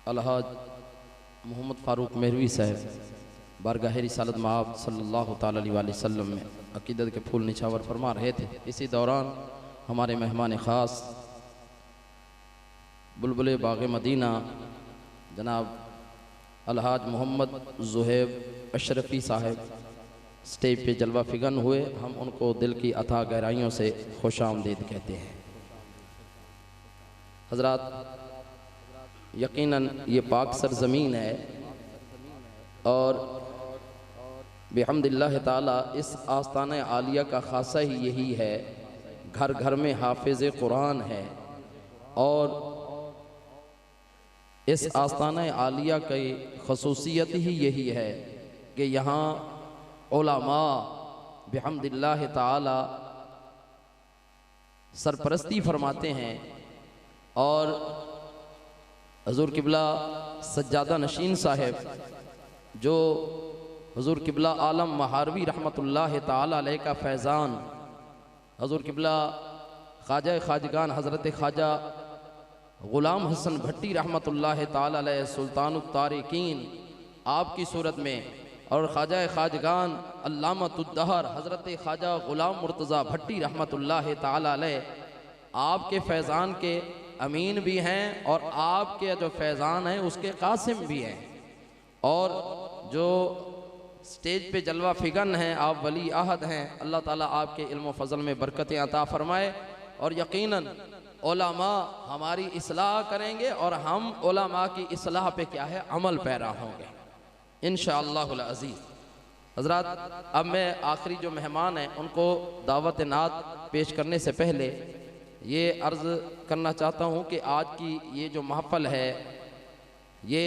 अलहाज मोहम्मद फ़ारूक मेहरवी साहब बारगाह रिसालत माब सल्लल्लाहु ताला अलैहि वसल्लम में अक़ीदत के फूल निछावर फरमा रहे थे। इसी दौरान हमारे मेहमान ख़ास बुलबुल बाग़ मदीना जनाब अलहाज मोहम्मद ज़ुहैब अशरफ़ी साहब स्टेज पे जलवा फिगन हुए। हम उनको दिल की अथाह गहराइयों से खुशामदीद कहते हैं। हज़रात, यकीनन ये पाक सरज़मीन है और बिहम्दिल्लाह ताला इस आस्ताना आलिया का ख़ासा ही यही है। घर घर में हाफिज़ कुरान है और इस आस्ताना आलिया की ख़ुसूसियत ही यही है कि यहाँ उलमा बिहम्दिल्लाह ताला सरपरस्ती फरमाते हैं और हज़ूर किबला सज्जादा नशीन साहब जो हज़ूर किबला आलम महारवी रहमतुल्लाह ताला अलैह का फैज़ान हज़ूर किबला ख्वाजा ख्वाजगान हज़रत ख्वाजा ग़ुलाम हसन भट्टी रहमतुल्लाह ताला अलैह सुल्तानुत तारिकीन आपकी सूरत में और ख्वाजा ख्वाजगान अल्लामतुद्दहर हज़रत ख्वाजा ग़ुलाम मुर्तज़ा भट्टी रहमतुल्लाह ताला अलैह आपके फैज़ान के अमीन भी हैं और आपके जो फैज़ान हैं उसके कासिम भी हैं। और जो स्टेज पे जलवा फिगन हैं, आप वली आहद हैं। अल्लाह ताला आपके इल्म व फ़ज़ल में बरकतें अता फ़रमाए और यकीनन उलमा हमारी इस्लाह करेंगे और हम उलमा की इस्लाह पे क्या है अमल पैरा होंगे इंशाअल्लाहुल अज़ीज़। हज़रात, अब मैं आखिरी जो मेहमान हैं उनको दावत नात पेश करने से पहले ये अर्ज़ करना चाहता हूँ कि आज की ये जो महफ़ल है ये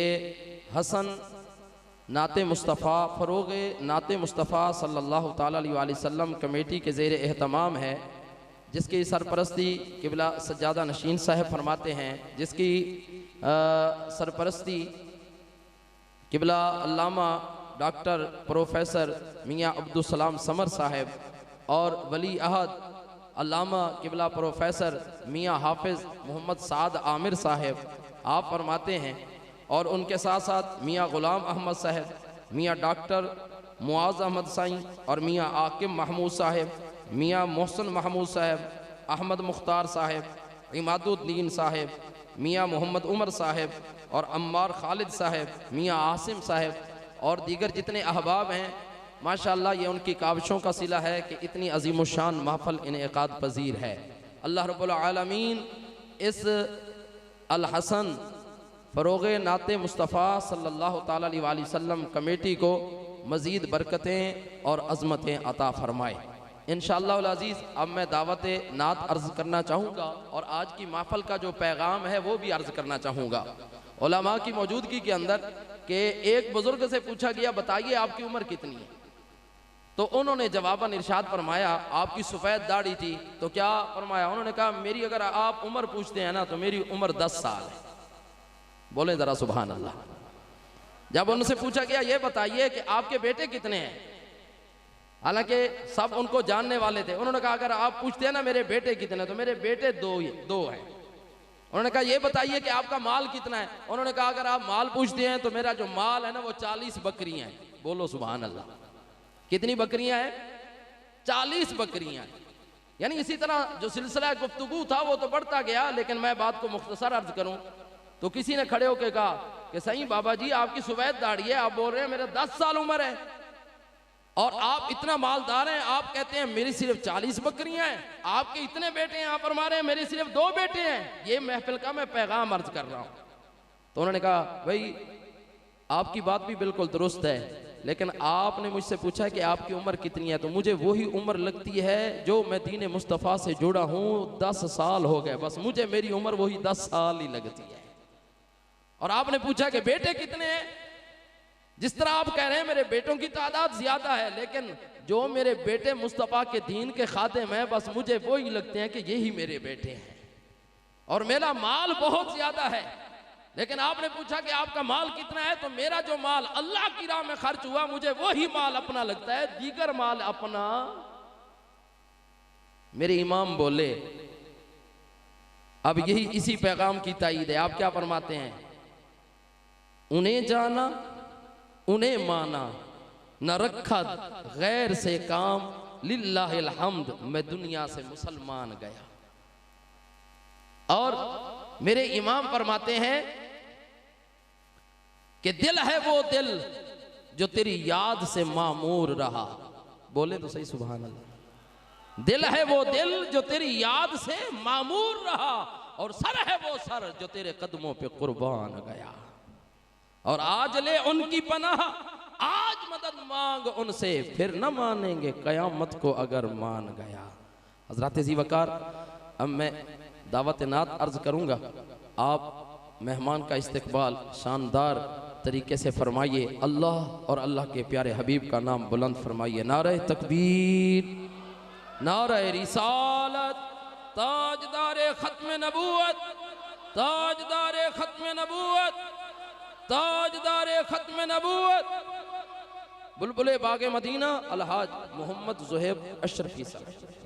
हसन नाते मुस्तफ़ा फ़रोग़ नाते मुस्तफ़ा सल्लल्लाहु ताला अलैहि वसल्लम कमेटी के ज़ेर एहतमाम है, जिसकी सरपरस्ती किबला सज्जादा नशीन साहब फरमाते हैं, जिसकी सरपरस्ती किबला अल्लामा डॉक्टर प्रोफेसर मियाँ अब्दुल समर साहब और वली अहद अल्लामा किबला प्रोफेसर मियाँ हाफिज़ मोहम्मद साद आमिर साहब आप फरमाते हैं। और उनके साथ साथ मियाँ ग़ुलाम अहमद साहब, मियाँ डॉक्टर मुआज़ अहमद साईं और मियाँ आकिब महमूद साहब, मियाँ मोहसन महमूद साहब, अहमद मुख्तार साहब, इमादुद्दीन साहब, मियाँ मोहम्मद उमर साहब और अम्मार खालिद साहब, मियाँ आसिम साहब और दीगर जितने अहबाब हैं। माशाअल्लाह ये उनकी काविशों का सिला है कि इतनी अज़ीमुश्शान महफ़ल इनेक़ाद पज़ीर है। अल्लाह रब्बुल आलमीन इस अल हसन फ़रोग़ नाते मुस्तफ़ा सल्लल्लाहु ताला अलैहि वसल्लम कमेटी को मज़ीद बरकतें और अज़मतें अता फ़रमाए इंशाअल्लाह अल अज़ीज़। अब मैं दावत नात अर्ज़ करना चाहूँगा और आज की महफ़ल का जो पैगाम है वो भी अर्ज़ करना चाहूँगा। उलमा की मौजूदगी के अंदर कि एक बुज़ुर्ग से पूछा गया, बताइए आपकी उम्र कितनी है? तो उन्होंने जवाबन इरशाद फरमाया, आपकी सफ़ेद दाढ़ी थी तो क्या फरमाया? उन्होंने कहा मेरी अगर आप उम्र पूछते हैं ना तो मेरी उम्र 10 साल है। बोले ज़रा सुभान अल्लाह। जब उनसे पूछा गया ये बताइए कि आपके बेटे कितने हैं, हालांकि सब उनको जानने वाले थे, उन्होंने कहा अगर आप पूछते हैं ना मेरे बेटे कितने तो मेरे बेटे दो हैं। उन्होंने कहा ये बताइए कि आपका माल कितना है? उन्होंने कहा अगर आप माल पूछते हैं तो मेरा जो माल है ना वो 40 बकरियां हैं। बोलो सुभान अल्लाह। कितनी बकरियां हैं? 40 बकरियां हैं। यानी इसी तरह जो सिलसिला गुफ्तगू था वो तो बढ़ता गया, लेकिन मैं बात को मुख्तसर अर्ज करूं तो किसी ने खड़े होकर कहा कि सही बाबा जी आपकी सफ़ेद दाढ़ी है, आप बोल रहे हैं मेरे 10 साल उम्र है और आप इतना मालदार हैं, आप कहते हैं मेरी सिर्फ 40 बकरियां हैं, आपके इतने बेटे हैं, आप फरमा रहे हैं मेरे सिर्फ 2 बेटे हैं। ये महफिल का मैं पैगाम अर्ज कर रहा हूं। तो उन्होंने कहा भाई आपकी बात भी बिल्कुल दुरुस्त है, लेकिन आपने मुझसे पूछा कि आपकी उम्र कितनी है तो मुझे वही उम्र लगती है जो मैं दीन मुस्तफ़ा से जुड़ा हूं। 10 साल हो गए, बस मुझे मेरी उम्र वही 10 साल ही लगती है। और आपने पूछा कि बेटे कितने हैं? जिस तरह आप कह रहे हैं मेरे बेटों की तादाद ज्यादा है, लेकिन जो मेरे बेटे मुस्तफ़ा के दीन के खादिम हैं बस मुझे वो ही लगते हैं कि यही मेरे बेटे हैं। और मेरा माल बहुत ज्यादा है, लेकिन आपने पूछा कि आपका माल कितना है तो मेरा जो माल अल्लाह की राह में खर्च हुआ मुझे वही माल अपना लगता है, दीगर माल अपना। मेरे इमाम बोले अब यही इसी पैगाम की तायीद है। आप क्या फरमाते हैं? उन्हें जाना उन्हें माना, न रखा गैर से काम, लिल्लाहिल हम्द मैं दुनिया से मुसलमान गया। और मेरे इमाम फरमाते हैं कि दिल है वो दिल जो तेरी याद से मामूर रहा। बोले तो सही सुभान अल्लाह। दिल है वो दिल जो तेरी याद से मामूर रहा, और सर है वो सर जो तेरे कदमों पे कुर्बान गया। और आज ले उनकी पनाह, आज मदद मांग उनसे, फिर न मानेंगे कयामत को अगर मान गया। हजरत जी वकार, अब मैं दावत नात अर्ज करूंगा, आप मेहमान का इस्तकबाल शानदार तरीके से फरमाइए। अल्लाह और अल्लाह के प्यारे हबीब का नाम बुलंद फरमाइए। नारे तकबीर, नारे रिसालत, ताजदारे खत्म नबूवत, ताजदारे खत्म नबूवत, ताजदारे खत्म नबूवत, बुलबुले बागे मदीना अलहाज मोहम्मद ज़ुहैब अशरफी साहब।